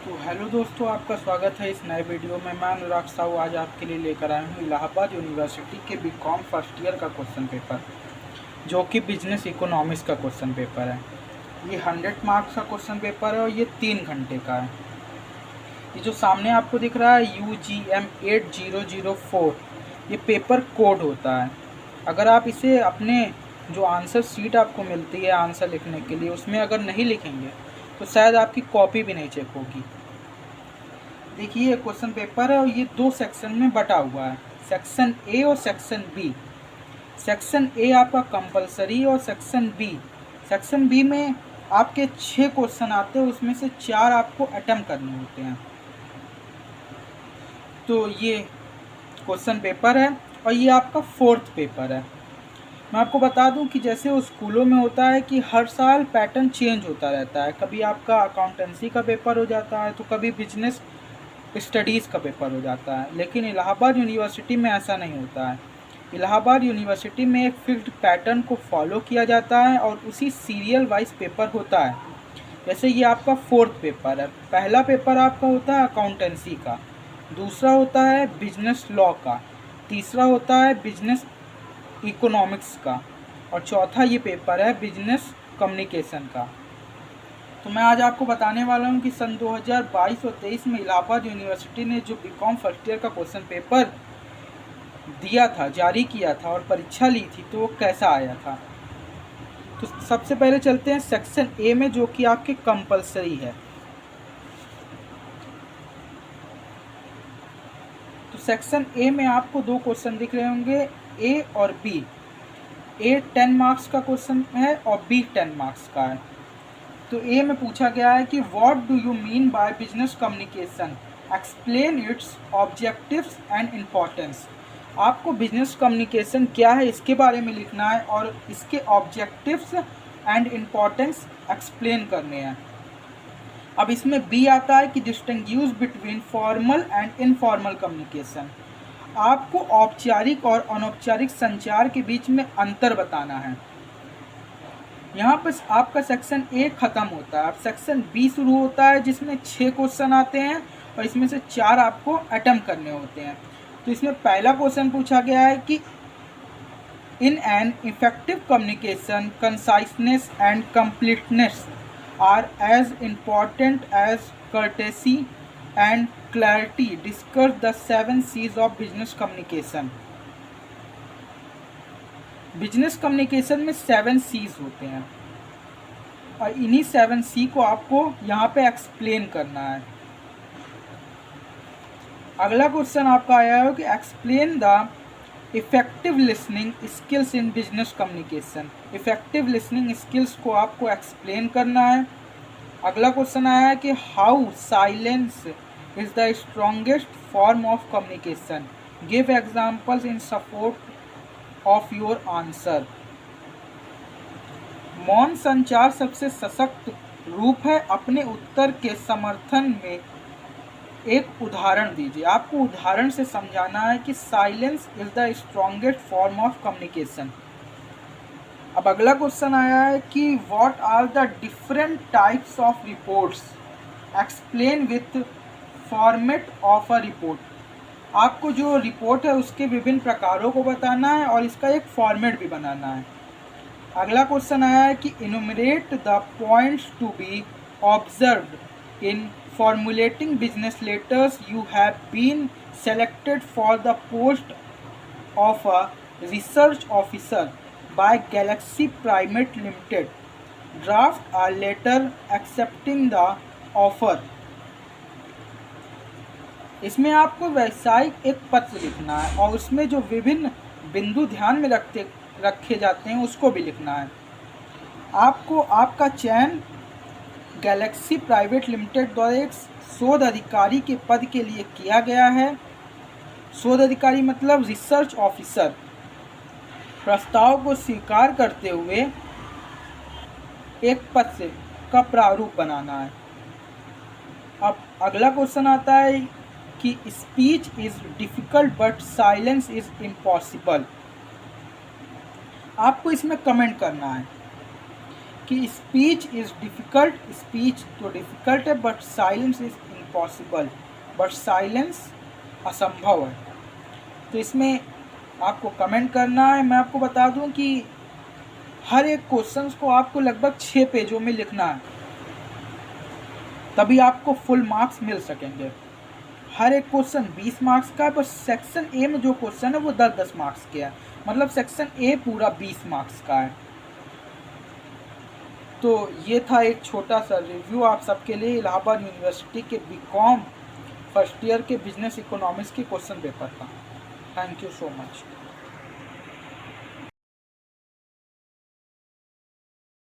तो हेलो दोस्तों, आपका स्वागत है इस नए वीडियो में। मैं अनुराग साहू आज आपके लिए लेकर आया हूँ इलाहाबाद यूनिवर्सिटी के बीकॉम फर्स्ट ईयर का क्वेश्चन पेपर, जो कि बिजनेस इकोनॉमिक्स का क्वेश्चन पेपर है। ये 100 मार्क्स का क्वेश्चन पेपर है और ये 3 घंटे का है। ये जो सामने आपको दिख रहा है UGM 8004, ये पेपर कोड होता है। अगर आप इसे अपने जो आंसर शीट आपको मिलती है आंसर लिखने के लिए, उसमें अगर नहीं लिखेंगे तो शायद आपकी कॉपी भी नहीं चेक होगी। देखिए, ये क्वेश्चन पेपर है और ये 2 सेक्शन में बटा हुआ है, सेक्शन ए और सेक्शन बी। सेक्शन ए आपका कंपलसरी और सेक्शन बी में आपके 6 क्वेश्चन आते हैं, उसमें से 4 आपको अटेम्प्ट करने होते हैं। तो ये क्वेश्चन पेपर है और ये आपका 4th पेपर है। मैं आपको बता दूं कि जैसे वो स्कूलों में होता है कि हर साल पैटर्न चेंज होता रहता है। कभी आपका अकाउंटेंसी का पेपर हो जाता है तो कभी बिजनेस स्टडीज़ का पेपर हो जाता है, लेकिन इलाहाबाद यूनिवर्सिटी में ऐसा नहीं होता है। इलाहाबाद यूनिवर्सिटी में एक फिक्स्ड पैटर्न को फॉलो किया जाता है और उसी सीरियल वाइज पेपर होता है। जैसे ये आपका 4th पेपर है। पहला पेपर आपका होता है अकाउंटेंसी का, दूसरा होता है बिजनेस लॉ का, तीसरा होता है बिजनेस इकोनॉमिक्स का और चौथा ये पेपर है बिजनेस कम्युनिकेशन का। तो मैं आज आपको बताने वाला हूँ कि सन 2022 और 23 में इलाहाबाद यूनिवर्सिटी ने जो बीकॉम फर्स्ट ईयर का क्वेश्चन पेपर दिया था, जारी किया था और परीक्षा ली थी, तो वो कैसा आया था। तो सबसे पहले चलते हैं सेक्शन ए में, जो कि आपके कंपलसरी है। तो सेक्शन ए में आपको 2 क्वेश्चन दिख रहे होंगे, ए और बी। ए 10 मार्क्स का क्वेश्चन है और बी 10 मार्क्स का है। तो ए में पूछा गया है कि what do you mean by business communication, explain it's objectives and importance. आपको बिजनेस कम्युनिकेशन क्या है इसके बारे में लिखना है और इसके ऑब्जेक्टिव्स एंड इम्पोर्टेंस एक्सप्लेन करने हैं। अब इसमें बी आता है कि distinguish between formal and informal communication. आपको औपचारिक और अनौपचारिक संचार के बीच में अंतर बताना है। यहाँ पर आपका सेक्शन ए खत्म होता है। अब सेक्शन बी शुरू होता है, जिसमें 6 क्वेश्चन आते हैं और इसमें से 4 आपको अटेम्प्ट करने होते हैं। तो इसमें पहला क्वेश्चन पूछा गया है कि in an effective communication conciseness and completeness are as important as courtesy and clarity, discuss the 7 C's of business communication. Business communication में 7 C's होते हैं और इन्हीं 7 C को आपको यहाँ पे एक्सप्लेन करना है। अगला क्वेश्चन आपका आया है कि explain the effective listening skills in business communication. Effective listening skills को आपको एक्सप्लेन करना है। अगला क्वेश्चन आया है कि how silence is the strongest form of communication, give examples in support of your answer. मौन संचार सबसे सशक्त रूप है, अपने उत्तर के समर्थन में एक उदाहरण दीजिए। आपको उदाहरण से समझाना है कि silence is the strongest form of communication. अब अगला क्वेश्चन आया है कि what are the different types of reports, explain with format of a report. आपको जो रिपोर्ट है उसके विभिन्न प्रकारों को बताना है और इसका एक फॉर्मेट भी बनाना है। अगला क्वेश्चन आया है कि enumerate the points to be observed in formulating business letters, you have been selected for the post of a research officer by Galaxy private limited, draft a letter accepting the offer. इसमें आपको व्यावसायिक एक पत्र लिखना है और उसमें जो विभिन्न बिंदु ध्यान में रखे जाते हैं उसको भी लिखना है। आपको आपका चयन गैलेक्सी प्राइवेट लिमिटेड द्वारा एक शोध अधिकारी के पद के लिए किया गया है। शोध अधिकारी मतलब रिसर्च ऑफिसर। प्रस्ताव को स्वीकार करते हुए एक पत्र का प्रारूप बनाना है। अब अगला क्वेश्चन आता है कि speech is difficult but silence is impossible. आपको इसमें कमेंट करना है कि स्पीच इज डिफ़िकल्ट, स्पीच तो डिफ़िकल्ट है but silence is impossible but silence असंभव है। तो इसमें आपको कमेंट करना है। मैं आपको बता दूं कि हर एक क्वेश्चन को आपको लगभग 6 पेजों में लिखना है, तभी आपको फुल मार्क्स मिल सकेंगे। हर एक क्वेश्चन 20 मार्क्स का है, पर सेक्शन ए में जो क्वेश्चन है वो 10-10 मार्क्स के है, मतलब सेक्शन ए पूरा 20 मार्क्स का है। तो ये था एक छोटा सा रिव्यू आप सबके लिए इलाहाबाद यूनिवर्सिटी के बीकॉम फर्स्ट ईयर के बिजनेस इकोनॉमिक्स के क्वेश्चन पेपर का। Thank you so much.